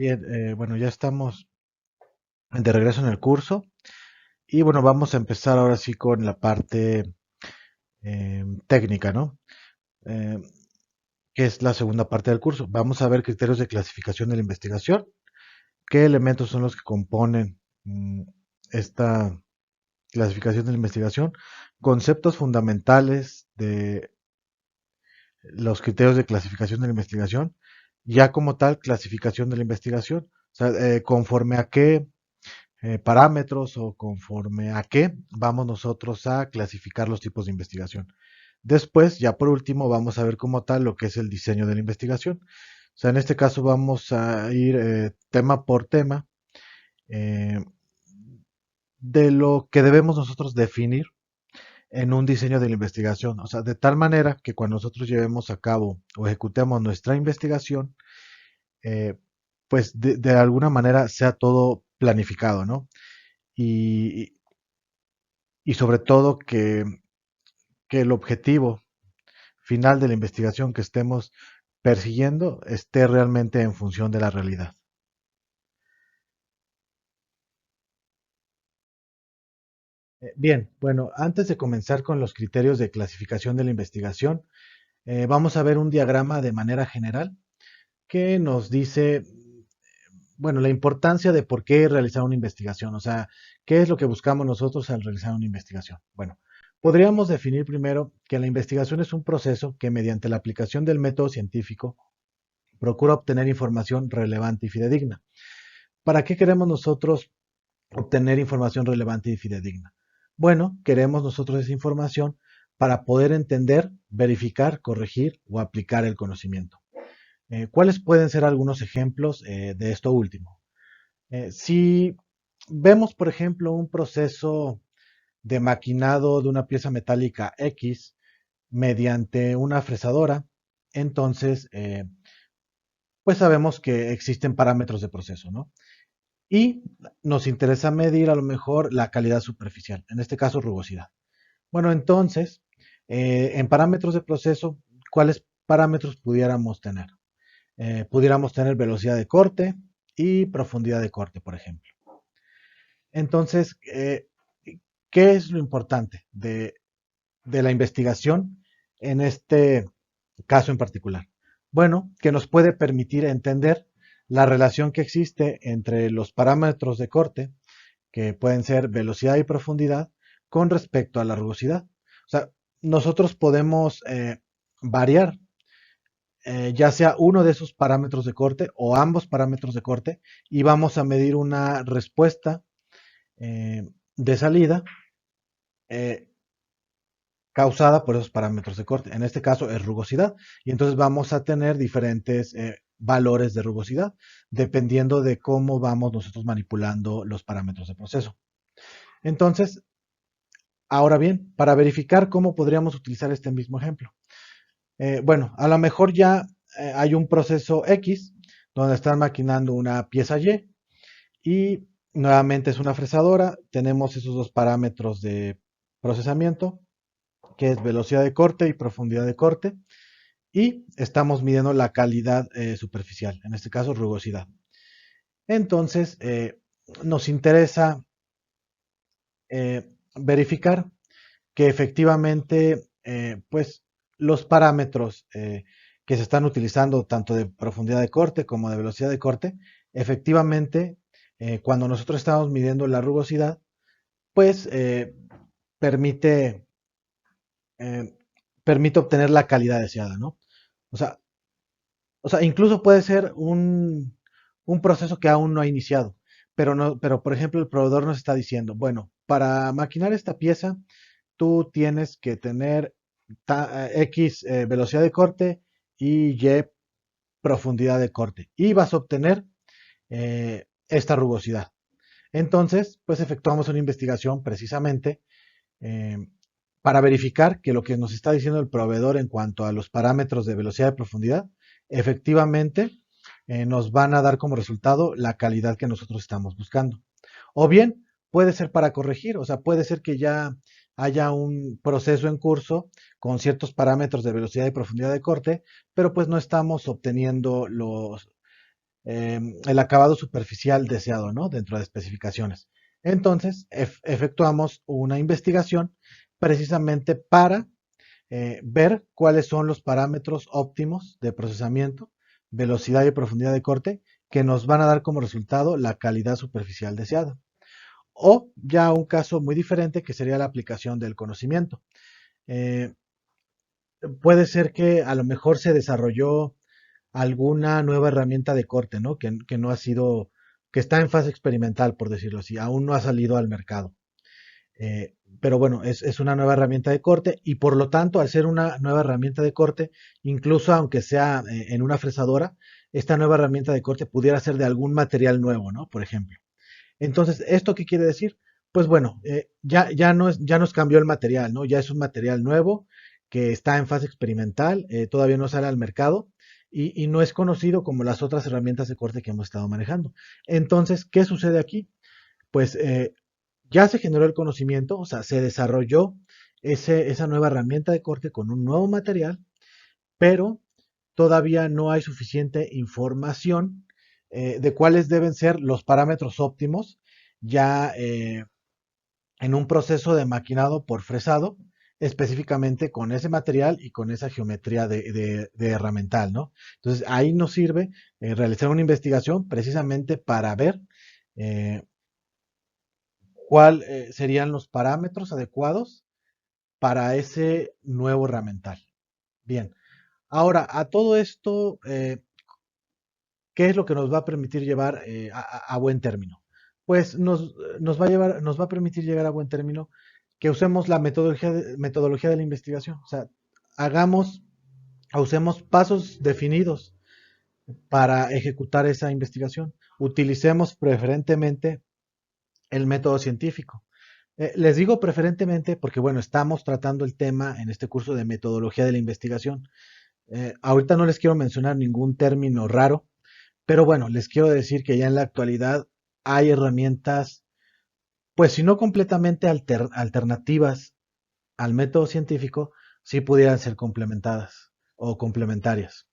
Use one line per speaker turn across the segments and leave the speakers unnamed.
Bien, bueno, ya estamos de regreso en el curso y bueno, vamos a empezar ahora sí con la parte técnica, ¿no? Eh, que es la segunda parte del curso. Vamos a ver criterios de clasificación de la investigación, qué elementos son los que componen esta clasificación de la investigación, conceptos fundamentales de los criterios de clasificación de la investigación, ya como tal, clasificación de la investigación, o sea, conforme a qué parámetros o conforme a qué vamos nosotros a clasificar los tipos de investigación. Después, ya por último, vamos a ver como tal lo que es el diseño de la investigación. O sea, en este caso vamos a ir tema por tema eh, de lo que debemos nosotros definir en un diseño de la investigación. O sea, de tal manera que cuando nosotros llevemos a cabo o ejecutemos nuestra investigación, eh, pues de alguna manera sea todo planificado, ¿no? Y, y sobre todo que el objetivo final de la investigación que estemos persiguiendo esté realmente en función de la realidad. Bien, bueno, antes de comenzar con los criterios de clasificación de la investigación, vamos a ver un diagrama de manera general que nos dice, bueno, la importancia de por qué realizar una investigación, o sea, qué es lo que buscamos nosotros al realizar una investigación. Bueno, podríamos definir primero que la investigación es un proceso que mediante la aplicación del método científico procura obtener información relevante y fidedigna. ¿Para qué queremos nosotros obtener información relevante y fidedigna? Bueno, queremos nosotros esa información para poder entender, verificar, corregir o aplicar el conocimiento. ¿Cuáles pueden ser algunos ejemplos de esto último? Si vemos, por ejemplo, un proceso de maquinado de una pieza metálica X mediante una fresadora, entonces, pues sabemos que existen parámetros de proceso, ¿no? Y nos interesa medir a lo mejor la calidad superficial, en este caso rugosidad. Bueno, entonces, en parámetros de proceso, ¿cuáles parámetros pudiéramos tener? Pudiéramos tener velocidad de corte y profundidad de corte, por ejemplo. Entonces, ¿qué es lo importante de la investigación en este caso en particular? Bueno, que nos puede permitir entender la relación que existe entre los parámetros de corte, que pueden ser velocidad y profundidad, con respecto a la rugosidad. O sea, nosotros podemos variar ya sea uno de esos parámetros de corte o ambos parámetros de corte y vamos a medir una respuesta de salida eh, causada por esos parámetros de corte. En este caso es rugosidad. Y entonces vamos a tener diferentes valores de rugosidad, dependiendo de cómo vamos nosotros manipulando los parámetros de proceso. Entonces, ahora bien, para verificar cómo podríamos utilizar este mismo ejemplo. Bueno, a lo mejor ya hay un proceso X donde están maquinando una pieza y nuevamente es una fresadora. Tenemos esos dos parámetros de procesamiento, que es velocidad de corte y profundidad de corte, y estamos midiendo la calidad superficial, en este caso rugosidad. Entonces, nos interesa verificar que efectivamente, pues, los parámetros que se están utilizando, tanto de profundidad de corte como de velocidad de corte, efectivamente, cuando nosotros estamos midiendo la rugosidad, pues permite eh, permite obtener la calidad deseada, ¿no? O sea, incluso puede ser un proceso que aún no ha iniciado, pero no, pero por ejemplo el proveedor nos está diciendo, bueno, para maquinar esta pieza, tú tienes que tener X velocidad de corte y Y profundidad de corte y vas a obtener esta rugosidad. Entonces, pues efectuamos una investigación precisamente eh, para verificar que lo que nos está diciendo el proveedor en cuanto a los parámetros de velocidad y profundidad, efectivamente nos van a dar como resultado la calidad que nosotros estamos buscando. O bien puede ser para corregir, o sea, puede ser que ya haya un proceso en curso con ciertos parámetros de velocidad y profundidad de corte, pero pues no estamos obteniendo el acabado superficial deseado, ¿no? Dentro de especificaciones. Entonces, efectuamos una investigación precisamente para ver cuáles son los parámetros óptimos de procesamiento, velocidad y profundidad de corte que nos van a dar como resultado la calidad superficial deseada. O ya un caso muy diferente que sería la aplicación del conocimiento. Eh, Puede ser que a lo mejor se desarrolló alguna nueva herramienta de corte, ¿no? Que no ha sido, que está en fase experimental, por decirlo así, aún no ha salido al mercado. Pero bueno, es una nueva herramienta de corte y por lo tanto, al ser una nueva herramienta de corte, incluso aunque sea en una fresadora, esta nueva herramienta de corte pudiera ser de algún material nuevo, ¿no? Por ejemplo. Entonces, ¿esto qué quiere decir? Pues bueno, ya nos cambió el material, ¿no? Ya es un material nuevo que está en fase experimental, todavía no sale al mercado y no es conocido como las otras herramientas de corte que hemos estado manejando. Entonces, ¿qué sucede aquí? Pues ya se generó el conocimiento, o sea, se desarrolló esa nueva herramienta de corte con un nuevo material, pero todavía no hay suficiente información de cuáles deben ser los parámetros óptimos ya en un proceso de maquinado por fresado, específicamente con ese material y con esa geometría de herramental, ¿no? Entonces ahí nos sirve realizar una investigación precisamente para ver eh, cuáles serían los parámetros adecuados para ese nuevo herramental. Bien, ahora a todo esto, ¿qué es lo que nos va a permitir llevar a buen término? Pues nos va a llevar, nos va a permitir llegar a buen término que usemos la metodología de la investigación. O sea, hagamos, usemos pasos definidos para ejecutar esa investigación. Utilicemos preferentemente el método científico. Les digo preferentemente porque, bueno, estamos tratando el tema en este curso de metodología de la investigación. Ahorita no les quiero mencionar ningún término raro, pero bueno, les quiero decir que ya en la actualidad hay herramientas, pues si no completamente alternativas al método científico, sí pudieran ser complementadas o complementarias.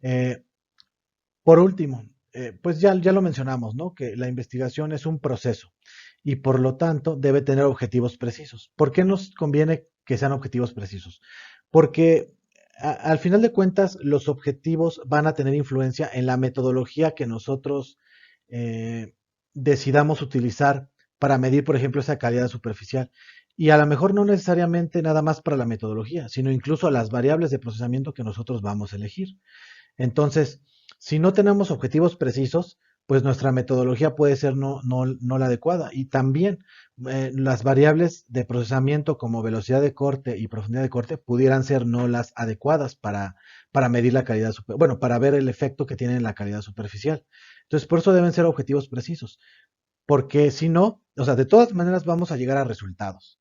Eh, por último, pues ya lo mencionamos, ¿no? Que la investigación es un proceso y por lo tanto debe tener objetivos precisos. ¿Por qué nos conviene que sean objetivos precisos? Porque al final de cuentas los objetivos van a tener influencia en la metodología que nosotros eh, decidamos utilizar para medir, por ejemplo, esa calidad superficial. Y a lo mejor no necesariamente nada más para la metodología, sino incluso las variables de procesamiento que nosotros vamos a elegir. Entonces, si no tenemos objetivos precisos, pues nuestra metodología puede ser no la adecuada. Y también las variables de procesamiento como velocidad de corte y profundidad de corte pudieran ser no las adecuadas para medir la calidad, bueno, para ver el efecto que tiene en la calidad superficial. Entonces, por eso deben ser objetivos precisos. Porque si no, o sea, de todas maneras vamos a llegar a resultados.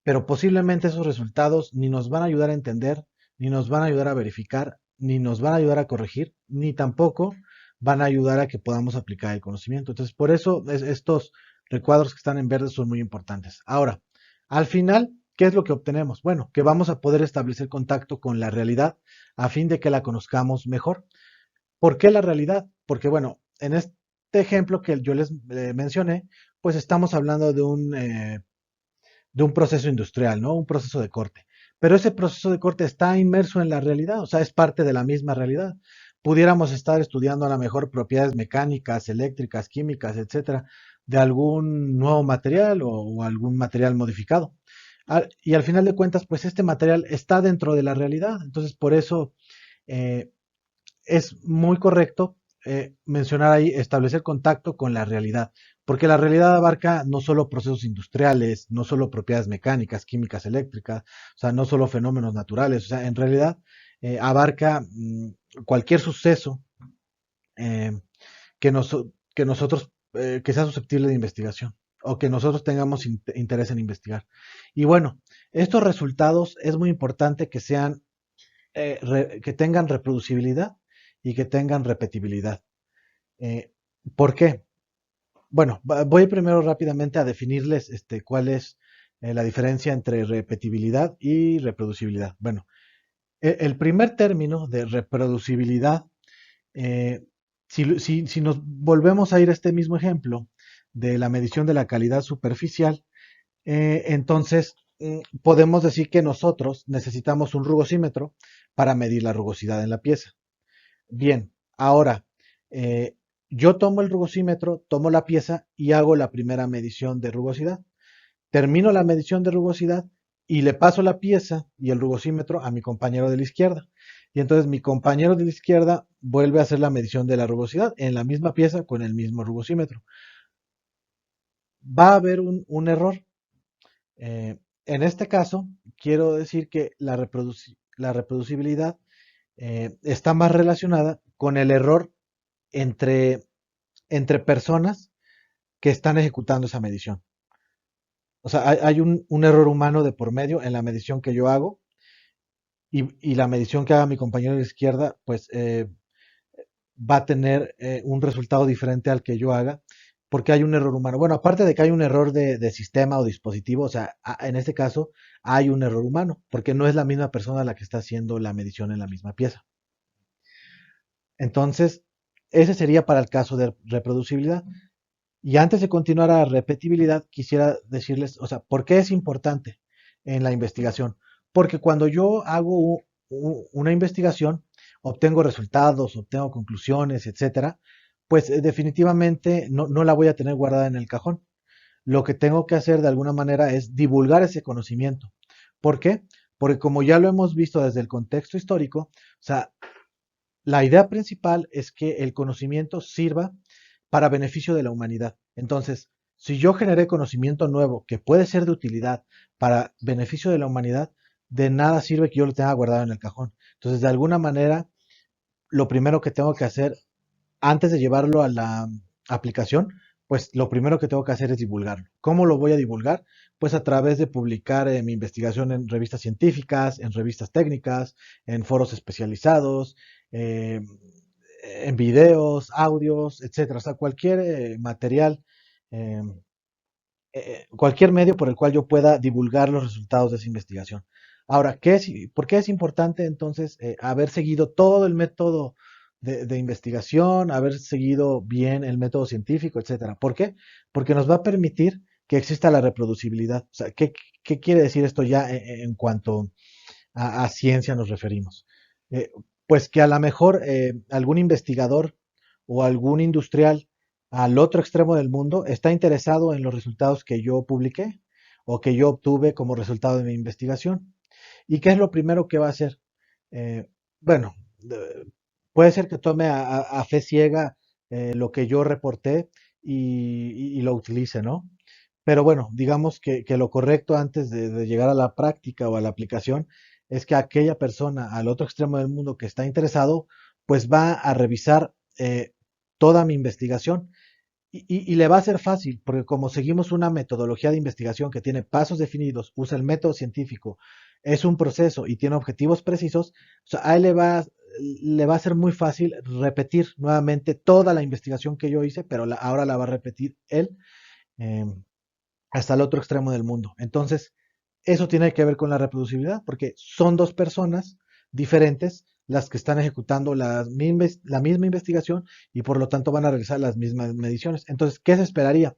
Pero posiblemente esos resultados ni nos van a ayudar a entender, ni nos van a ayudar a verificar, ni nos van a ayudar a corregir, ni tampoco van a ayudar a que podamos aplicar el conocimiento. Entonces, por eso estos recuadros que están en verde son muy importantes. Ahora, al final, ¿qué es lo que obtenemos? Bueno, que vamos a poder establecer contacto con la realidad a fin de que la conozcamos mejor. ¿Por qué la realidad? Porque, bueno, en este ejemplo que yo les mencioné, pues estamos hablando de un proceso industrial, ¿no? Un proceso de corte. Pero ese proceso de corte está inmerso en la realidad, o sea, es parte de la misma realidad. Pudiéramos estar estudiando a lo mejor propiedades mecánicas, eléctricas, químicas, etcétera, de algún nuevo material o algún material modificado. Y al final de cuentas, pues este material está dentro de la realidad. Entonces, por eso eh, es muy correcto mencionar ahí, establecer contacto con la realidad, porque la realidad abarca no solo procesos industriales, no solo propiedades mecánicas, químicas, eléctricas, o sea, no solo fenómenos naturales, o sea, en realidad abarca cualquier suceso eh, que, nos, que nosotros, que sea susceptible de investigación o que nosotros tengamos interés en investigar. Y bueno, estos resultados es muy importante que sean que tengan reproducibilidad y que tengan repetibilidad. Eh, ¿Por qué? Bueno, voy primero rápidamente a definirles cuál es la diferencia entre repetibilidad y reproducibilidad. Bueno, el primer término de reproducibilidad eh, Si nos volvemos a ir a este mismo ejemplo de la medición de la calidad superficial, entonces podemos decir que nosotros necesitamos un rugosímetro para medir la rugosidad en la pieza. Bien, ahora eh, yo tomo el rugosímetro, tomo la pieza y hago la primera medición de rugosidad. Termino la medición de rugosidad y le paso la pieza y el rugosímetro a mi compañero de la izquierda. Y entonces mi compañero de la izquierda vuelve a hacer la medición de la rugosidad en la misma pieza con el mismo rugosímetro. Va a haber un error. En este caso, quiero decir que la reproducibilidad está más relacionada con el error entre, entre personas que están ejecutando esa medición. O sea, hay un error humano de por medio en la medición que yo hago y la medición que haga mi compañero de la izquierda, pues va a tener un resultado diferente al que yo haga, porque hay un error humano. Bueno, aparte de que hay un error de sistema o dispositivo, o sea, en este caso hay un error humano, porque no es la misma persona la que está haciendo la medición en la misma pieza. Entonces, ese sería para el caso de reproducibilidad. Y antes de continuar a repetibilidad, quisiera decirles, o sea, ¿por qué es importante en la investigación? Porque cuando yo hago una investigación, obtengo resultados, obtengo conclusiones, etcétera, pues definitivamente no la voy a tener guardada en el cajón. Lo que tengo que hacer de alguna manera es divulgar ese conocimiento. ¿Por qué? Porque como ya lo hemos visto desde el contexto histórico, o sea, la idea principal es que el conocimiento sirva para beneficio de la humanidad. Entonces, si yo generé conocimiento nuevo que puede ser de utilidad para beneficio de la humanidad, de nada sirve que yo lo tenga guardado en el cajón. Entonces, de alguna manera, lo primero que tengo que hacer antes de llevarlo a la aplicación, pues lo primero que tengo que hacer es divulgarlo. ¿Cómo lo voy a divulgar? Pues a través de publicar mi investigación en revistas científicas, en revistas técnicas, en foros especializados, eh, en videos, audios, etcétera. O sea, cualquier material, eh, cualquier medio por el cual yo pueda divulgar los resultados de esa investigación. Ahora, ¿por qué es importante entonces haber seguido todo el método de investigación, haber seguido bien el método científico, etcétera? ¿Por qué? Porque nos va a permitir que exista la reproducibilidad. O sea, ¿qué quiere decir esto ya en cuanto a ciencia nos referimos? Eh, pues que a lo mejor algún investigador o algún industrial al otro extremo del mundo está interesado en los resultados que yo publiqué o que yo obtuve como resultado de mi investigación. ¿Y qué es lo primero que va a hacer? Eh, bueno, puede ser que tome a fe ciega lo que yo reporté y lo utilice, ¿no? Pero bueno, digamos que lo correcto antes de llegar a la práctica o a la aplicación es que aquella persona al otro extremo del mundo que está interesado, pues va a revisar toda mi investigación y le va a ser fácil, porque como seguimos una metodología de investigación que tiene pasos definidos, usa el método científico, es un proceso y tiene objetivos precisos, o sea, a él le va a ser muy fácil repetir nuevamente toda la investigación que yo hice, pero ahora la va a repetir él. em, Hasta el otro extremo del mundo. Entonces, eso tiene que ver con la reproducibilidad, porque son dos personas diferentes las que están ejecutando la misma investigación y por lo tanto van a realizar las mismas mediciones. Entonces, ¿qué se esperaría?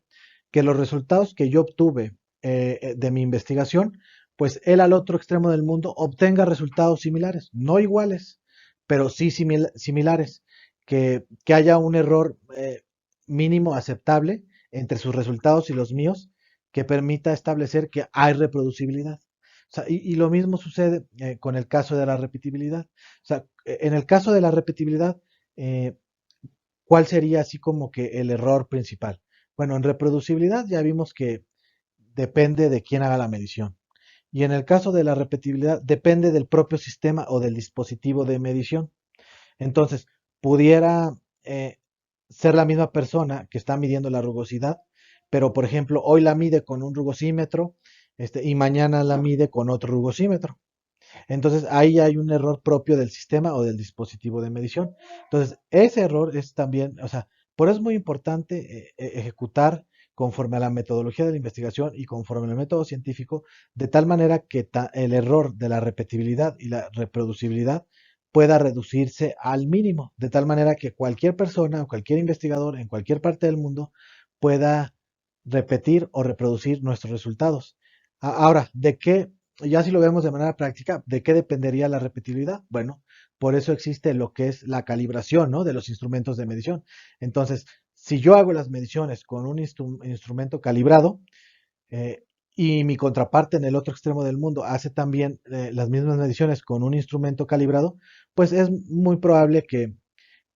Que los resultados que yo obtuve de mi investigación, pues él al otro extremo del mundo obtenga resultados similares, no iguales, pero sí similares, que haya un error mínimo aceptable entre sus resultados y los míos que permita establecer que hay reproducibilidad. O sea, y lo mismo sucede con el caso de la repetibilidad. O sea, en el caso de la repetibilidad, eh, ¿cuál sería así como que el error principal? Bueno, en reproducibilidad ya vimos que depende de quién haga la medición. Y en el caso de la repetibilidad, depende del propio sistema o del dispositivo de medición. Entonces, pudiera ser la misma persona que está midiendo la rugosidad, pero por ejemplo, hoy la mide con un rugosímetro, y mañana la mide con otro rugosímetro. Entonces, ahí hay un error propio del sistema o del dispositivo de medición. Entonces, ese error es también, o sea, por eso es muy importante ejecutar conforme a la metodología de la investigación y conforme al método científico, de tal manera que el error de la repetibilidad y la reproducibilidad pueda reducirse al mínimo, de tal manera que cualquier persona o cualquier investigador en cualquier parte del mundo pueda repetir o reproducir nuestros resultados. Ahora, ¿de qué, ya si lo vemos de manera práctica, de qué dependería la repetibilidad? Bueno, por eso existe lo que es la calibración, ¿no?, de los instrumentos de medición. Entonces, si yo hago las mediciones con un instrumento calibrado, eh, y mi contraparte en el otro extremo del mundo hace también las mismas mediciones con un instrumento calibrado, pues es muy probable que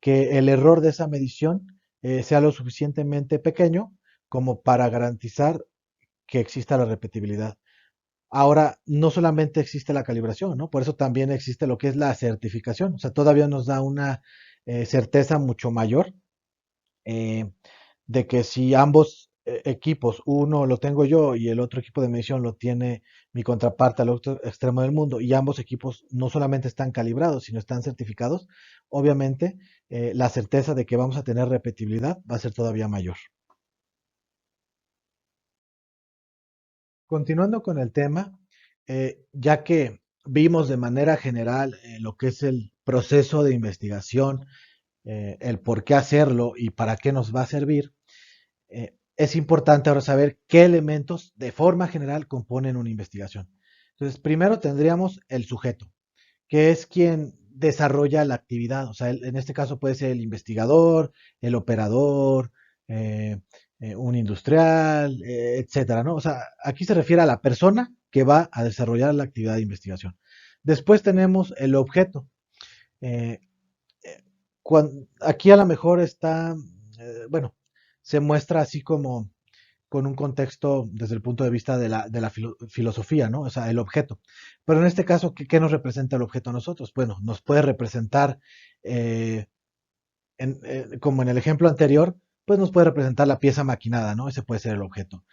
el error de esa medición sea lo suficientemente pequeño como para garantizar que exista la repetibilidad. Ahora, no solamente existe la calibración, ¿no? Por eso también existe lo que es la certificación. O sea, todavía nos da una certeza mucho mayor eh, de que si ambos equipos, uno lo tengo yo y el otro equipo de medición lo tiene mi contraparte al otro extremo del mundo, y ambos equipos no solamente están calibrados, sino están certificados, obviamente la certeza de que vamos a tener repetibilidad va a ser todavía mayor. Continuando con el tema, ya que vimos de manera general lo que es el proceso de investigación, el por qué hacerlo y para qué nos va a servir, es importante ahora saber qué elementos de forma general componen una investigación. Entonces, primero tendríamos el sujeto, que es quien desarrolla la actividad. O sea, en este caso puede ser el investigador, el operador, eh, un industrial, etcétera, ¿no? O sea, aquí se refiere a la persona que va a desarrollar la actividad de investigación. Después tenemos el objeto. Eh, Aquí a lo mejor está, bueno, se muestra así como con un contexto desde el punto de vista de la filosofía, ¿no? O sea, el objeto. Pero en este caso, ¿qué nos representa el objeto a nosotros? Bueno, nos puede representar, eh, como en el ejemplo anterior, pues nos puede representar la pieza maquinada, ¿no? Ese puede ser el objeto.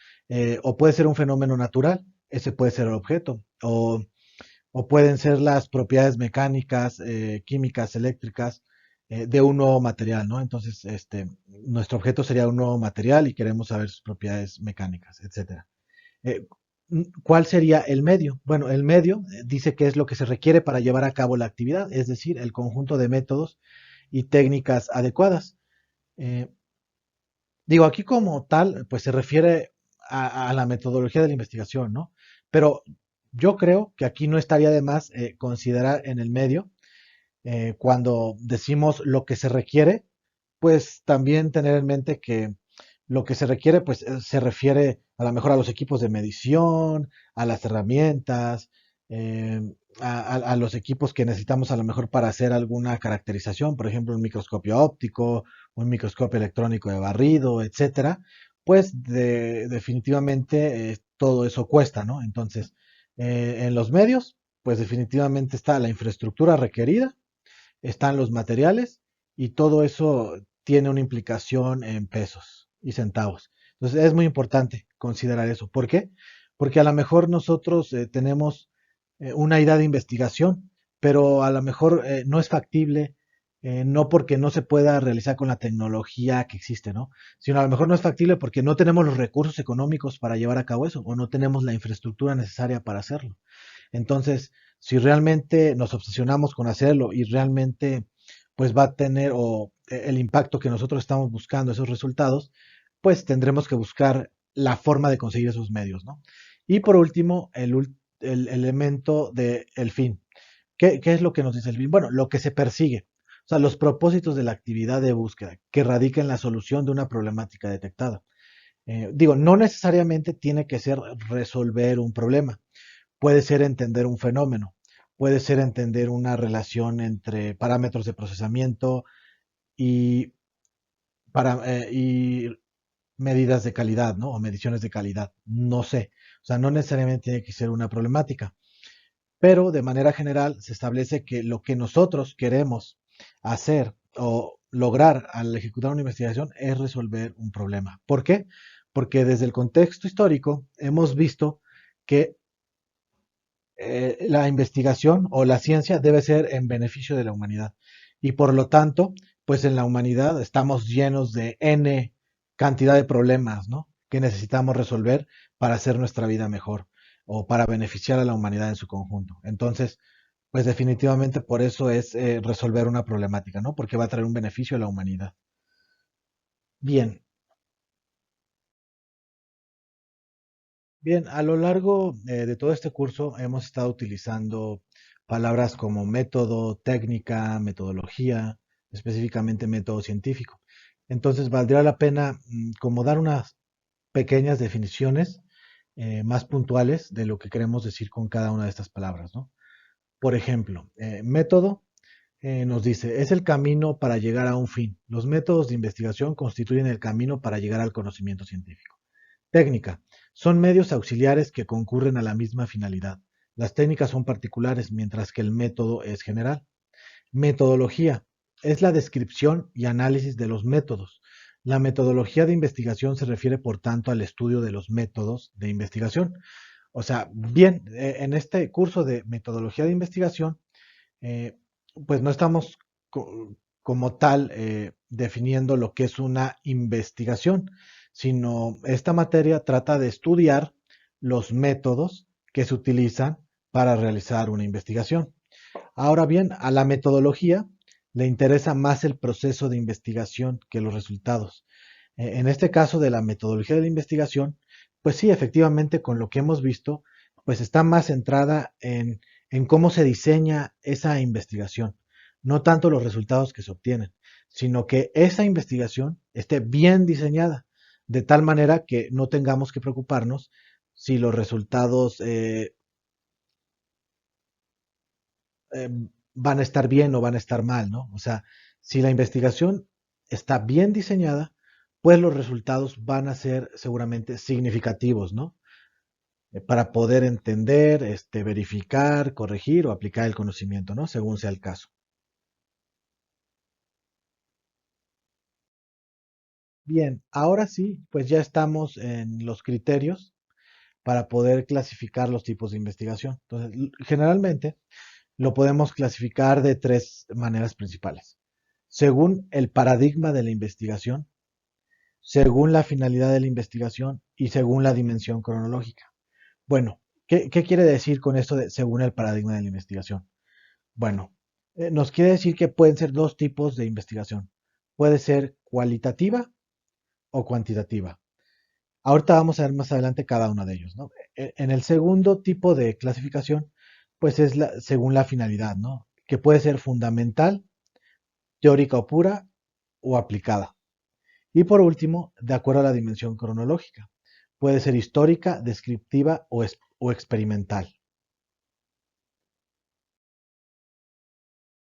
O puede ser un fenómeno natural, ese puede ser el objeto. O pueden ser las propiedades mecánicas, químicas, eléctricas de un nuevo material, ¿no? Entonces, nuestro objeto sería un nuevo material y queremos saber sus propiedades mecánicas, etcétera. Eh, ¿Cuál sería el medio? Bueno, el medio dice que es lo que se requiere para llevar a cabo la actividad, es decir, el conjunto de métodos y técnicas adecuadas. Eh, Digo, aquí como tal, pues se refiere a la metodología de la investigación, ¿no? Pero yo creo que aquí no estaría de más considerar en el medio, cuando decimos lo que se requiere, pues también tener en mente que lo que se requiere, pues se refiere a lo mejor a los equipos de medición, a las herramientas, eh, a los equipos que necesitamos a lo mejor para hacer alguna caracterización, por ejemplo, un microscopio óptico, un microscopio electrónico de barrido, etcétera. Pues definitivamente todo eso cuesta, ¿no? Entonces, en los medios, pues definitivamente está la infraestructura requerida, están los materiales y todo eso tiene una implicación en pesos y centavos. Entonces es muy importante considerar eso. ¿Por qué? Porque a lo mejor nosotros tenemos una idea de investigación, pero a lo mejor no es factible, no porque no se pueda realizar con la tecnología que existe, ¿no? Sino a lo mejor no es factible porque no tenemos los recursos económicos para llevar a cabo eso o no tenemos la infraestructura necesaria para hacerlo. Entonces, si realmente nos obsesionamos con hacerlo y realmente pues va a tener el impacto que nosotros estamos buscando, esos resultados, pues tendremos que buscar la forma de conseguir esos medios, ¿no? Y por último, el elemento del fin. ¿Qué es lo que nos dice el fin? Bueno, lo que se persigue. O sea, los propósitos de la actividad de búsqueda que radica en la solución de una problemática detectada. Digo, no necesariamente tiene que ser resolver un problema, puede ser entender un fenómeno, puede ser entender una relación entre parámetros de procesamiento y, y medidas de calidad, ¿no? O mediciones de calidad, no sé. O sea, no necesariamente tiene que ser una problemática, pero de manera general se establece que lo que nosotros queremos hacer o lograr al ejecutar una investigación es resolver un problema. ¿Por qué? Porque desde el contexto histórico hemos visto que la investigación o la ciencia debe ser en beneficio de la humanidad. Y por lo tanto, pues en la humanidad estamos llenos de N cantidad de problemas, ¿no? Que necesitamos resolver para hacer nuestra vida mejor o para beneficiar a la humanidad en su conjunto. Entonces, pues definitivamente por eso es resolver una problemática, ¿no? Porque va a traer un beneficio a la humanidad. Bien, bien, a lo largo de todo este curso hemos estado utilizando palabras como método, técnica, metodología, específicamente método científico. Entonces, valdría la pena como dar unas pequeñas definiciones más puntuales de lo que queremos decir con cada una de estas palabras, ¿no? Por ejemplo, método nos dice, es el camino para llegar a un fin. Los métodos de investigación constituyen el camino para llegar al conocimiento científico. Técnica. Son medios auxiliares que concurren a la misma finalidad. Las técnicas son particulares, mientras que el método es general. Metodología. Es la descripción y análisis de los métodos. La metodología de investigación se refiere, por tanto, al estudio de los métodos de investigación. O sea, bien, en este curso de metodología de investigación, eh, pues no estamos como tal definiendo lo que es una investigación, sino esta materia trata de estudiar los métodos que se utilizan para realizar una investigación. Ahora bien, a la metodología le interesa más el proceso de investigación que los resultados. En este caso de la metodología de la investigación, pues sí, efectivamente, con lo que hemos visto, pues está más centrada en cómo se diseña esa investigación, no tanto los resultados que se obtienen, sino que esa investigación esté bien diseñada, de tal manera que no tengamos que preocuparnos si los resultados eh, van a estar bien o van a estar mal, ¿no? O sea, si la investigación está bien diseñada, pues los resultados van a ser seguramente significativos, ¿no? Para poder entender, verificar, corregir o aplicar el conocimiento, ¿no? Según sea el caso. Bien, ahora sí, pues ya estamos en los criterios para poder clasificar los tipos de investigación. Entonces, generalmente lo podemos clasificar de tres maneras principales. Según el paradigma de la investigación, según la finalidad de la investigación y según la dimensión cronológica. Bueno, ¿qué quiere decir con esto de según el paradigma de la investigación? Bueno, nos quiere decir que pueden ser dos tipos de investigación. Puede ser cualitativa o cuantitativa. Ahorita vamos a ver más adelante cada uno de ellos, ¿no? En el segundo tipo de clasificación, pues es según la finalidad, ¿no? Que puede ser fundamental, teórica o pura o aplicada. Y por último, de acuerdo a la dimensión cronológica, puede ser histórica, descriptiva o experimental.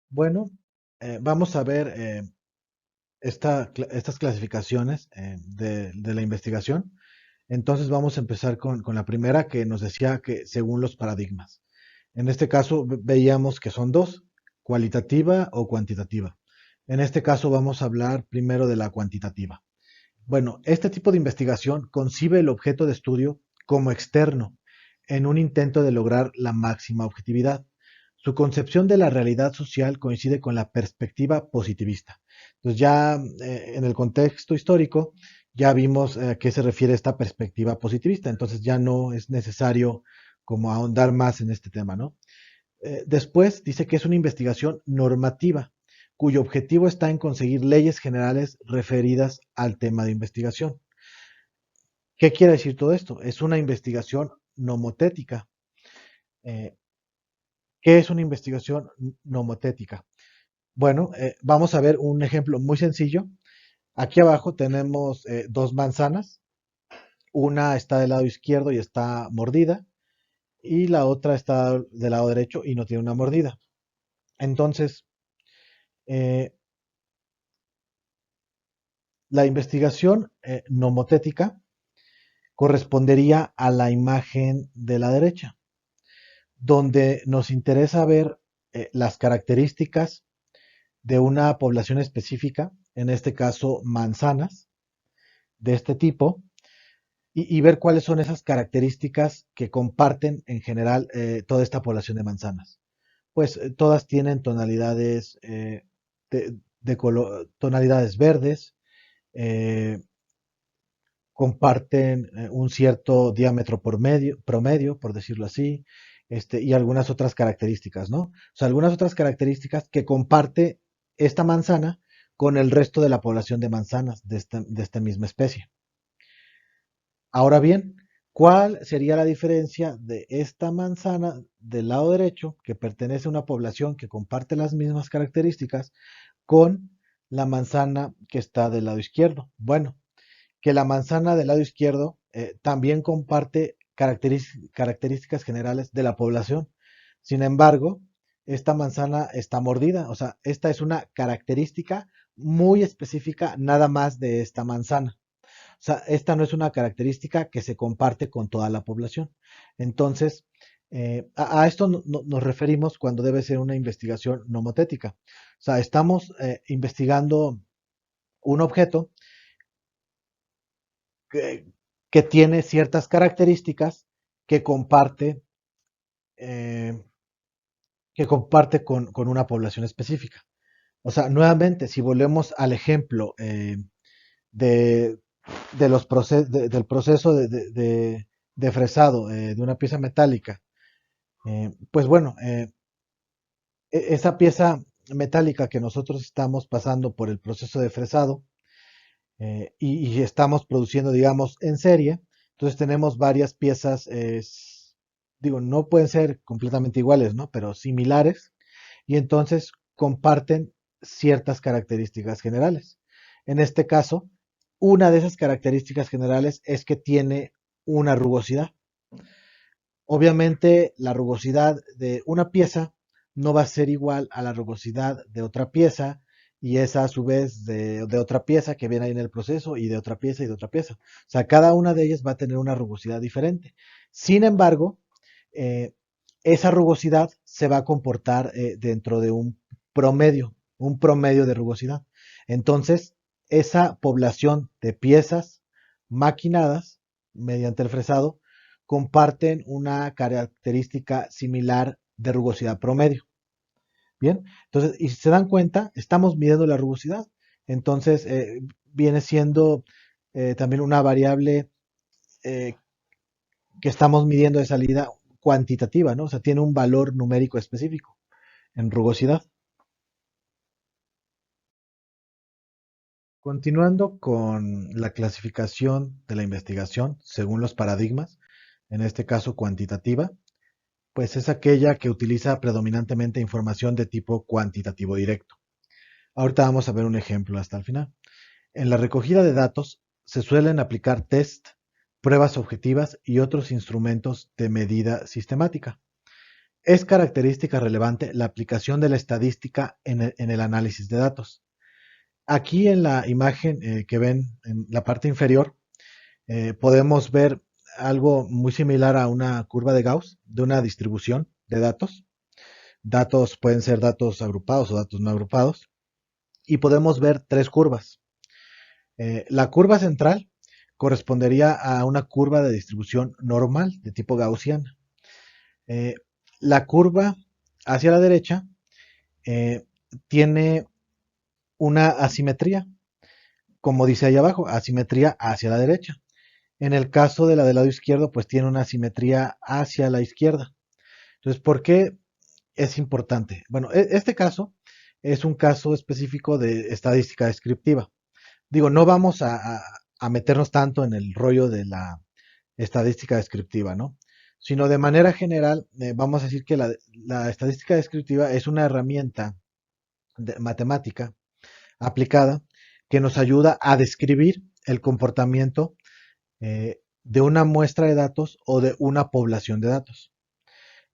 Bueno, vamos a ver estas clasificaciones de la investigación. Entonces vamos a empezar con la primera que nos decía que según los paradigmas. En este caso veíamos que son dos, cualitativa o cuantitativa. En este caso vamos a hablar primero de la cuantitativa. Bueno, este tipo de investigación concibe el objeto de estudio como externo en un intento de lograr la máxima objetividad. Su concepción de la realidad social coincide con la perspectiva positivista. Entonces ya en el contexto histórico ya vimos a qué se refiere esta perspectiva positivista, entonces ya no es necesario como ahondar más en este tema, ¿no? Después dice que es una investigación normativa, cuyo objetivo está en conseguir leyes generales referidas al tema de investigación. ¿Qué quiere decir todo esto? Es una investigación nomotética. Eh, ¿Qué es una investigación nomotética? Bueno, vamos a ver un ejemplo muy sencillo. Aquí abajo tenemos dos manzanas. Una está del lado izquierdo y está mordida, y la otra está del lado derecho y no tiene una mordida. Entonces, eh, la investigación nomotética correspondería a la imagen de la derecha, donde nos interesa ver las características de una población específica, en este caso manzanas de este tipo, y ver cuáles son esas características que comparten en general toda esta población de manzanas. Pues todas tienen tonalidades, tonalidades verdes, eh, comparten un cierto diámetro promedio, por decirlo así, y algunas otras características, ¿no? O sea, algunas otras características que comparte esta manzana con el resto de la población de manzanas de esta misma especie. Ahora bien, ¿cuál sería la diferencia de esta manzana del lado derecho, que pertenece a una población que comparte las mismas características, con la manzana que está del lado izquierdo? Bueno, que la manzana del lado izquierdo también comparte características generales de la población. Sin embargo, esta manzana está mordida, o sea, esta es una característica muy específica nada más de esta manzana. O sea, esta no es una característica que se comparte con toda la población. Entonces, a esto nos referimos cuando debe ser una investigación nomotética. O sea, estamos investigando un objeto que, que tiene ciertas características que comparte, eh, que comparte con una población específica. O sea, nuevamente, si volvemos al ejemplo de, del proceso de fresado de una pieza metálica, pues bueno, esa pieza metálica que nosotros estamos pasando por el proceso de fresado y estamos produciendo, digamos, en serie, entonces tenemos varias piezas, digo, no pueden ser completamente iguales, ¿no? Pero similares, y entonces comparten ciertas características generales. En este caso, una de esas características generales es que tiene una rugosidad. Obviamente, la rugosidad de una pieza no va a ser igual a la rugosidad de otra pieza y esa a su vez de otra pieza que viene ahí en el proceso y de otra pieza y de otra pieza. O sea, cada una de ellas va a tener una rugosidad diferente. Sin embargo, eh, esa rugosidad se va a comportar dentro de un promedio de rugosidad. Entonces, esa población de piezas maquinadas mediante el fresado comparten una característica similar de rugosidad promedio. Bien, entonces, y si se dan cuenta, estamos midiendo la rugosidad. Entonces, viene siendo también una variable eh, que estamos midiendo de salida cuantitativa, ¿no? O sea, tiene un valor numérico específico en rugosidad. Continuando con la clasificación de la investigación según los paradigmas, en este caso cuantitativa, pues es aquella que utiliza predominantemente información de tipo cuantitativo directo. Ahorita vamos a ver un ejemplo hasta el final. En la recogida de datos se suelen aplicar test, pruebas objetivas y otros instrumentos de medida sistemática. Es característica relevante la aplicación de la estadística en el análisis de datos. Aquí en la imagen que ven en la parte inferior podemos ver algo muy similar a una curva de Gauss de una distribución de datos. Datos pueden ser datos agrupados o datos no agrupados. Y podemos ver tres curvas. La curva central correspondería a una curva de distribución normal de tipo gaussiana. Eh, la curva hacia la derecha eh, tiene una asimetría, como dice ahí abajo, asimetría hacia la derecha. En el caso de la del lado izquierdo, pues tiene una asimetría hacia la izquierda. Entonces, ¿por qué es importante? Bueno, este caso es un caso específico de estadística descriptiva. Digo, no vamos a meternos tanto en el rollo de la estadística descriptiva, ¿no? Sino de manera general, vamos a decir que la estadística descriptiva es una herramienta matemática aplicada que nos ayuda a describir el comportamiento de una muestra de datos o de una población de datos.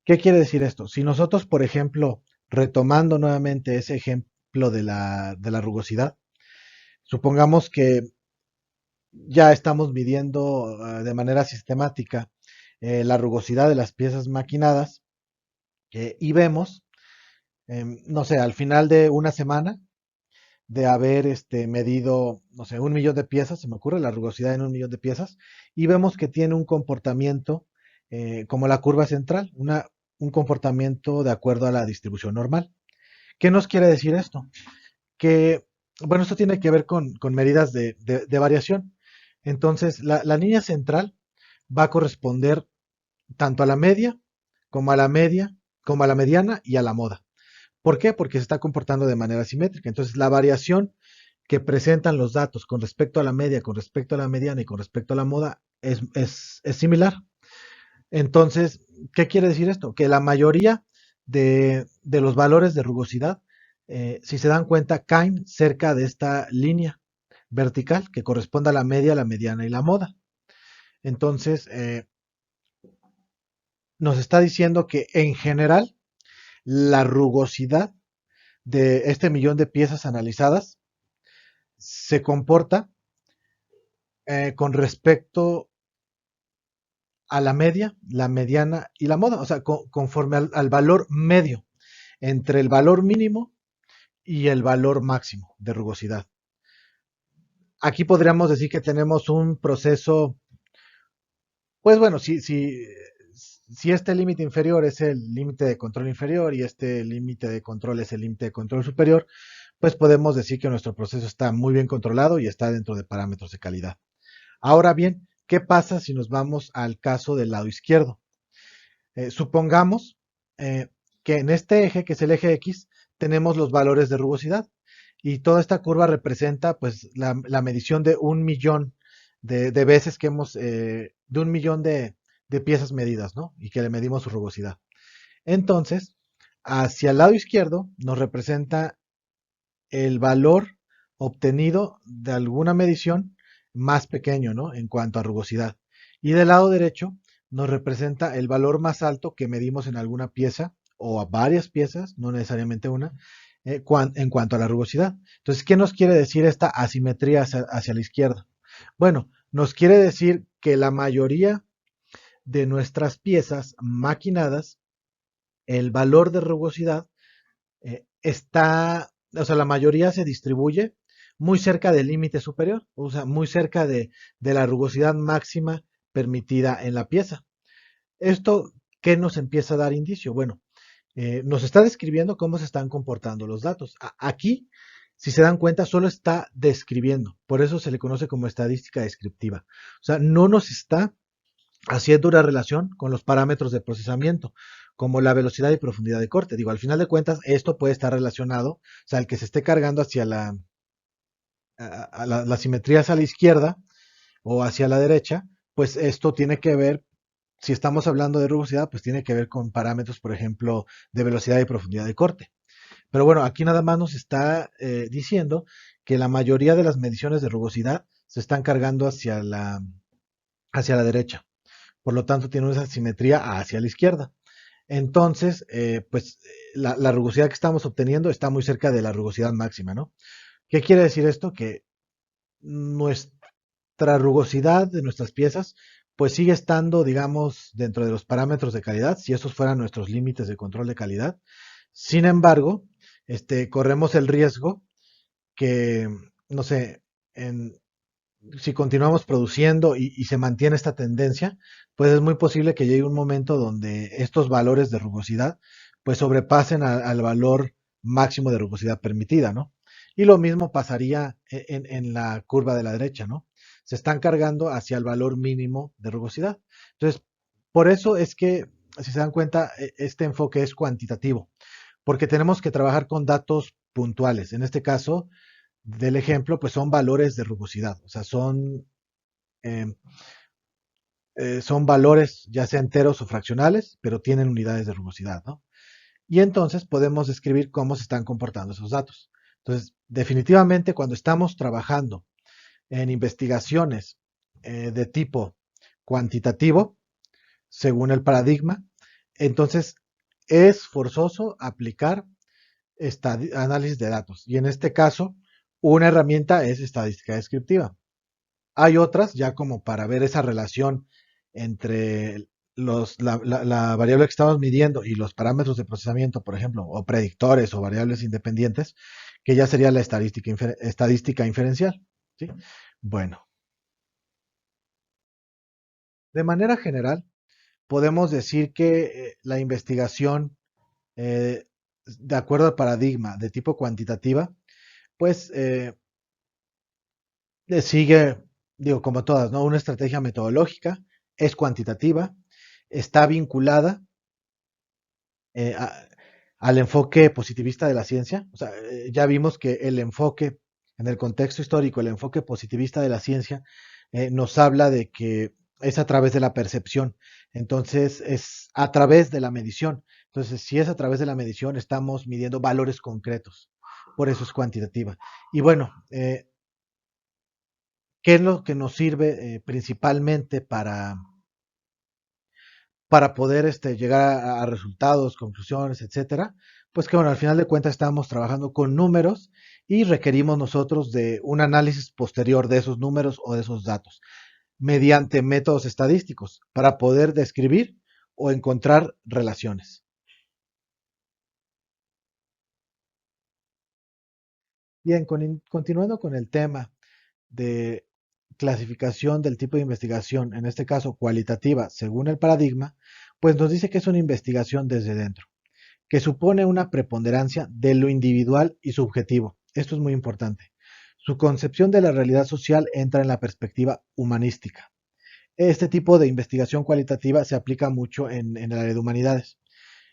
¿Qué quiere decir esto? Si nosotros, por ejemplo, retomando nuevamente ese ejemplo de la rugosidad, supongamos que ya estamos midiendo de manera sistemática la rugosidad de las piezas maquinadas y vemos, no sé, al final de una semana de haber medido, no sé, 1 millón de piezas, se me ocurre la rugosidad en 1 millón de piezas, y vemos que tiene un comportamiento como la curva central, un comportamiento de acuerdo a la distribución normal. ¿Qué nos quiere decir esto? Que, bueno, esto tiene que ver con medidas de variación. Entonces, la línea central va a corresponder tanto a la media como a la media, como a la mediana y a la moda. ¿Por qué? Porque se está comportando de manera simétrica. Entonces, la variación que presentan los datos con respecto a la media, con respecto a la mediana y con respecto a la moda es similar. Entonces, ¿qué quiere decir esto? Que la mayoría de los valores de rugosidad, si se dan cuenta, caen cerca de esta línea vertical que corresponde a la media, la mediana y la moda. Entonces, nos está diciendo que en general la rugosidad de este millón de piezas analizadas se comporta con respecto a la media, la mediana y la moda, o sea, conforme al valor medio entre el valor mínimo y el valor máximo de rugosidad. Aquí podríamos decir que tenemos un proceso, pues bueno, si este límite inferior es el límite de control inferior y este límite de control es el límite de control superior, pues podemos decir que nuestro proceso está muy bien controlado y está dentro de parámetros de calidad. Ahora bien, ¿qué pasa si nos vamos al caso del lado izquierdo? Supongamos eh, que en este eje, que es el eje X, tenemos los valores de rugosidad y toda esta curva representa pues la medición de 1 millón de veces que hemos, de 1 millón de piezas medidas, ¿no? Y que le medimos su rugosidad. Entonces, hacia el lado izquierdo nos representa el valor obtenido de alguna medición más pequeño, ¿no? En cuanto a rugosidad. Y del lado derecho nos representa el valor más alto que medimos en alguna pieza o a varias piezas, no necesariamente una, en cuanto a la rugosidad. Entonces, ¿qué nos quiere decir esta asimetría hacia la izquierda? Bueno, nos quiere decir que la mayoría de nuestras piezas maquinadas, el valor de rugosidad o sea, la mayoría se distribuye muy cerca del límite superior, o sea, muy cerca de la rugosidad máxima permitida en la pieza. ¿Esto qué nos empieza a dar indicio? Bueno, nos está describiendo cómo se están comportando los datos. Aquí, si se dan cuenta, solo está describiendo. Por eso se le conoce como estadística descriptiva. O sea, no nos está haciendo una relación con los parámetros de procesamiento, como la velocidad y profundidad de corte. Digo, al final de cuentas, esto puede estar relacionado, o sea, el que se esté cargando hacia la simetría hacia la izquierda o hacia la derecha, pues esto tiene que ver, si estamos hablando de rugosidad, pues tiene que ver con parámetros, por ejemplo, de velocidad y profundidad de corte. Pero bueno, aquí nada más nos está diciendo que la mayoría de las mediciones de rugosidad se están cargando hacia la derecha. Por lo tanto, tiene una simetría hacia la izquierda. Entonces, pues la rugosidad que estamos obteniendo está muy cerca de la rugosidad máxima, ¿no? ¿Qué quiere decir esto? Que nuestra rugosidad de nuestras piezas, pues sigue estando, digamos, dentro de los parámetros de calidad, si esos fueran nuestros límites de control de calidad. Sin embargo, corremos el riesgo que, no sé, si continuamos produciendo y se mantiene esta tendencia, pues es muy posible que llegue un momento donde estos valores de rugosidad pues sobrepasen al valor máximo de rugosidad permitida, ¿no? Y lo mismo pasaría en la curva de la derecha, ¿no? Se están cargando hacia el valor mínimo de rugosidad. Entonces, por eso es que, si se dan cuenta, este enfoque es cuantitativo, porque tenemos que trabajar con datos puntuales. En este caso, del ejemplo, pues son valores de rugosidad, o sea, eh, son valores ya sea enteros o fraccionales, pero tienen unidades de rugosidad, ¿no? Y entonces podemos describir cómo se están comportando esos datos. Entonces, definitivamente cuando estamos trabajando en investigaciones de tipo cuantitativo, según el paradigma, entonces es forzoso aplicar análisis de datos. Y en este caso, una herramienta es estadística descriptiva. Hay otras ya como para ver esa relación entre la variable que estamos midiendo y los parámetros de procesamiento, por ejemplo, o predictores o variables independientes, que ya sería la estadística inferencial. ¿Sí? Bueno, de manera general, podemos decir que la investigación, eh, de acuerdo al paradigma de tipo cuantitativa, pues sigue, digo, como todas, ¿no? Una estrategia metodológica, es cuantitativa, está vinculada eh, a- al enfoque positivista de la ciencia. O sea, ya vimos que el enfoque, en el contexto histórico, el enfoque positivista de la ciencia nos habla de que es a través de la percepción, entonces es a través de la medición. Entonces, si es a través de la medición, estamos midiendo valores concretos, por eso es cuantitativa. Y bueno, ¿qué es lo que nos sirve principalmente para poder llegar a resultados, conclusiones, etcétera? Pues que bueno, al final de cuentas estamos trabajando con números y requerimos nosotros de un análisis posterior de esos números o de esos datos mediante métodos estadísticos para poder describir o encontrar relaciones. Bien, continuando con el tema de clasificación del tipo de investigación, en este caso cualitativa, según el paradigma, pues nos dice que es una investigación desde dentro, que supone una preponderancia de lo individual y subjetivo. Esto es muy importante. Su concepción de la realidad social entra en la perspectiva humanística. Este tipo de investigación cualitativa se aplica mucho en el área de humanidades.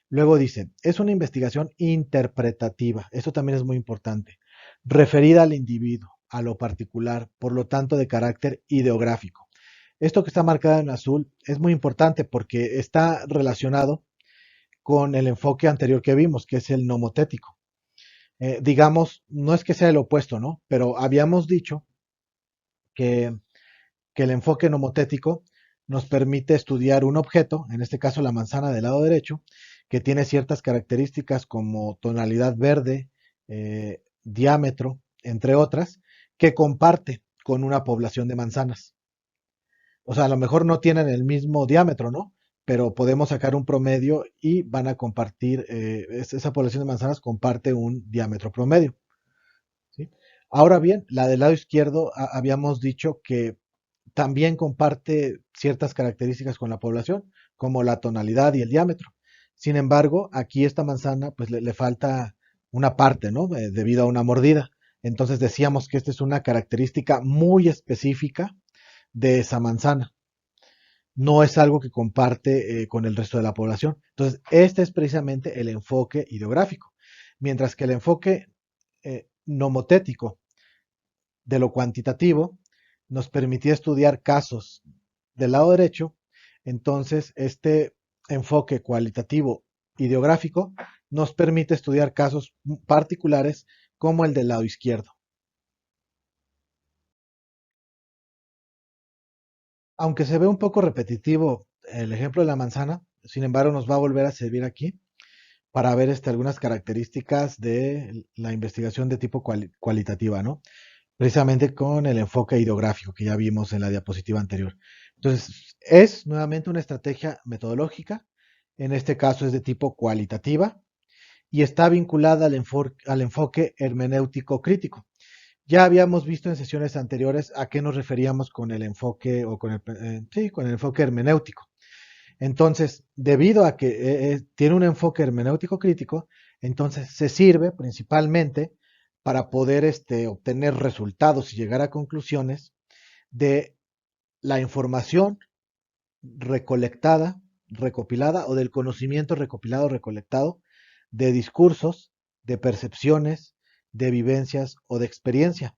Luego dice, es una investigación interpretativa. Esto también es muy importante. Referida al individuo, a lo particular, por lo tanto de carácter ideográfico. Esto que está marcado en azul es muy importante porque está relacionado con el enfoque anterior que vimos, que es el nomotético. Digamos, no es que sea el opuesto, ¿no? Pero habíamos dicho que, que el enfoque nomotético nos permite estudiar un objeto, en este caso la manzana del lado derecho, que tiene ciertas características como tonalidad verde, diámetro, entre otras, que comparte con una población de manzanas. O sea, a lo mejor no tienen el mismo diámetro, ¿no? Pero podemos sacar un promedio y van a compartir, esa población de manzanas comparte un diámetro promedio, ¿sí? Ahora bien, la del lado izquierdo habíamos dicho que también comparte ciertas características con la población, como la tonalidad y el diámetro. Sin embargo, aquí esta manzana pues le falta una parte, ¿no? Debido a una mordida. Entonces decíamos que esta es una característica muy específica de esa manzana. No es algo que comparte con el resto de la población. Entonces, este es precisamente el enfoque ideográfico. Mientras que el enfoque nomotético de lo cuantitativo nos permitía estudiar casos del lado derecho, entonces este enfoque cualitativo ideográfico nos permite estudiar casos particulares como el del lado izquierdo. Aunque se ve un poco repetitivo el ejemplo de la manzana, sin embargo nos va a volver a servir aquí para ver algunas características de la investigación de tipo cualitativa, ¿no? Precisamente con el enfoque ideográfico que ya vimos en la diapositiva anterior. Entonces, es nuevamente una estrategia metodológica, en este caso es de tipo cualitativa y está vinculada al enfoque hermenéutico crítico. Ya habíamos visto en sesiones anteriores a qué nos referíamos con el enfoque o sí, con el enfoque hermenéutico. Entonces, debido a que tiene un enfoque hermenéutico crítico, entonces se sirve principalmente para poder obtener resultados y llegar a conclusiones de la información recolectada, recopilada o del conocimiento recopilado, recolectado de discursos, de percepciones, de vivencias o de experiencia,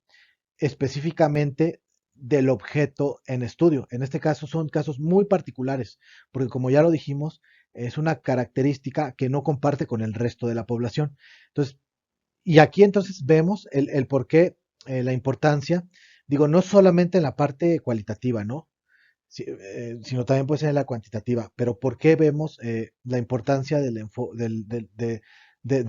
específicamente del objeto en estudio. En este caso son casos muy particulares, porque como ya lo dijimos, es una característica que no comparte con el resto de la población. Entonces, y aquí entonces vemos el por qué, la importancia, digo, no solamente en la parte cualitativa, ¿no? Sino también puede ser en la cuantitativa, pero ¿por qué vemos la importancia de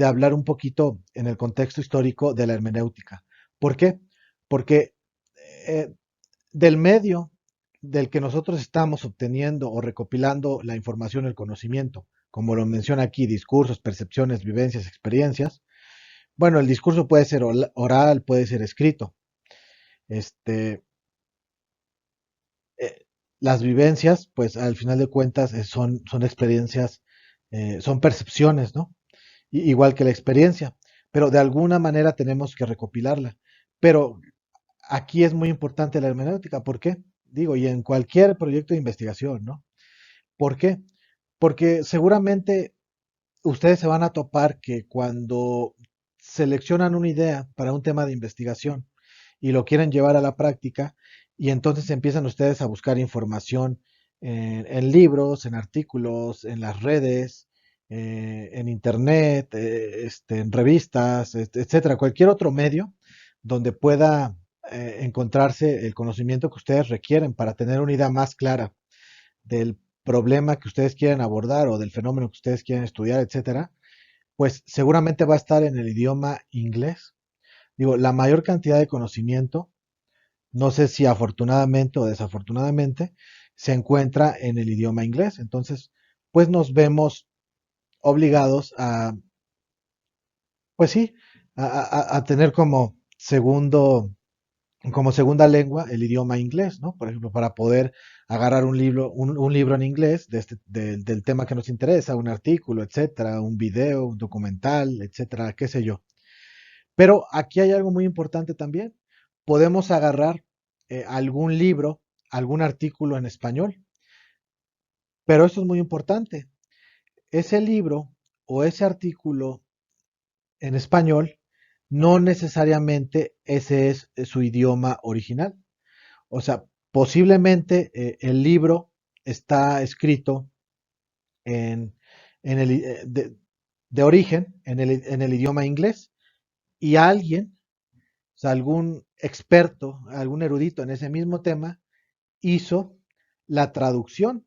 hablar un poquito en el contexto histórico de la hermenéutica? ¿Por qué? Porque eh, del medio del que nosotros estamos obteniendo o recopilando la información, el conocimiento, como lo menciona aquí, discursos, percepciones, vivencias, experiencias. Bueno, el discurso puede ser oral, puede ser escrito. Este, eh, las vivencias, pues al final de cuentas son experiencias, son percepciones, ¿no? Igual que la experiencia, pero de alguna manera tenemos que recopilarla. Pero aquí es muy importante la hermenéutica, ¿por qué? Digo, y en cualquier proyecto de investigación, ¿no? ¿Por qué? Porque seguramente ustedes se van a topar que cuando seleccionan una idea para un tema de investigación y lo quieren llevar a la práctica, y entonces empiezan ustedes a buscar información en libros, en artículos, en las redes, en internet, en revistas, etcétera, cualquier otro medio donde pueda encontrarse el conocimiento que ustedes requieren para tener una idea más clara del problema que ustedes quieren abordar o del fenómeno que ustedes quieren estudiar, etcétera, pues seguramente va a estar en el idioma inglés. Digo, la mayor cantidad de conocimiento, no sé si afortunadamente o desafortunadamente, se encuentra en el idioma inglés. Entonces, pues nos vemos obligados a, pues sí, a tener como segunda lengua el idioma inglés, ¿no? Por ejemplo, para poder agarrar un libro en inglés del tema que nos interesa, un artículo, etcétera, un video, un documental, etcétera, qué sé yo. Pero aquí hay algo muy importante también. Podemos agarrar algún libro, algún artículo en español, pero eso es muy importante. Ese libro o ese artículo en español no necesariamente ese es su idioma original. O sea, posiblemente el libro está escrito en, en el, de origen en el idioma inglés y alguien, o sea, algún experto, algún erudito en ese mismo tema, hizo la traducción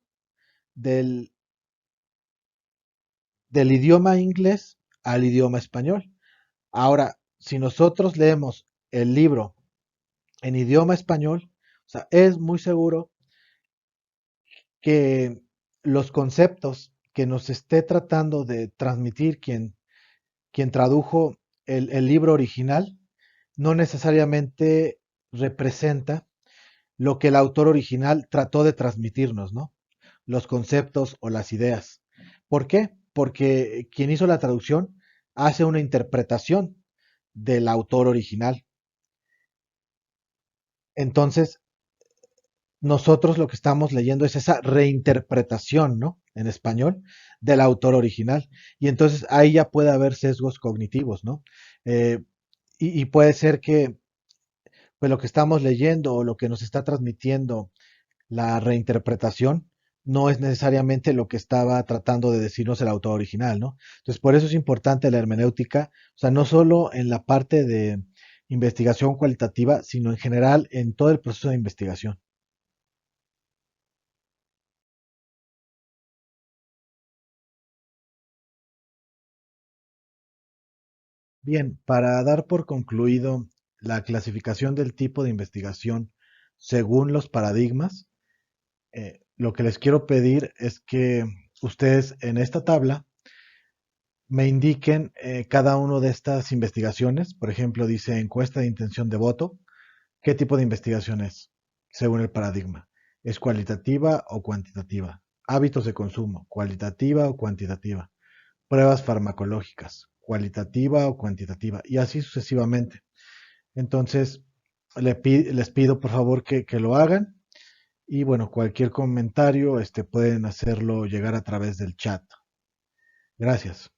del, del idioma inglés al idioma español. Ahora, si nosotros leemos el libro en idioma español, o sea, es muy seguro que los conceptos que nos esté tratando de transmitir quien tradujo el libro original no necesariamente representa lo que el autor original trató de transmitirnos, ¿no? Los conceptos o las ideas. ¿Por qué? Porque quien hizo la traducción hace una interpretación del autor original. Entonces, nosotros lo que estamos leyendo es esa reinterpretación, ¿no? En español del autor original. Y entonces ahí ya puede haber sesgos cognitivos, ¿no? Eh, y puede ser que pues, lo que estamos leyendo o lo que nos está transmitiendo la reinterpretación no es necesariamente lo que estaba tratando de decirnos el autor original, ¿no? Entonces, por eso es importante la hermenéutica, o sea, no solo en la parte de investigación cualitativa, sino en general en todo el proceso de investigación. Bien, para dar por concluido la clasificación del tipo de investigación según los paradigmas, lo que les quiero pedir es que ustedes en esta tabla me indiquen cada una de estas investigaciones. Por ejemplo, dice encuesta de intención de voto. ¿Qué tipo de investigación es? Según el paradigma. ¿Es cualitativa o cuantitativa? Hábitos de consumo, cualitativa o cuantitativa. Pruebas farmacológicas, cualitativa o cuantitativa. Y así sucesivamente. Entonces, les pido por favor que lo hagan. Y bueno, cualquier comentario pueden hacerlo llegar a través del chat. Gracias.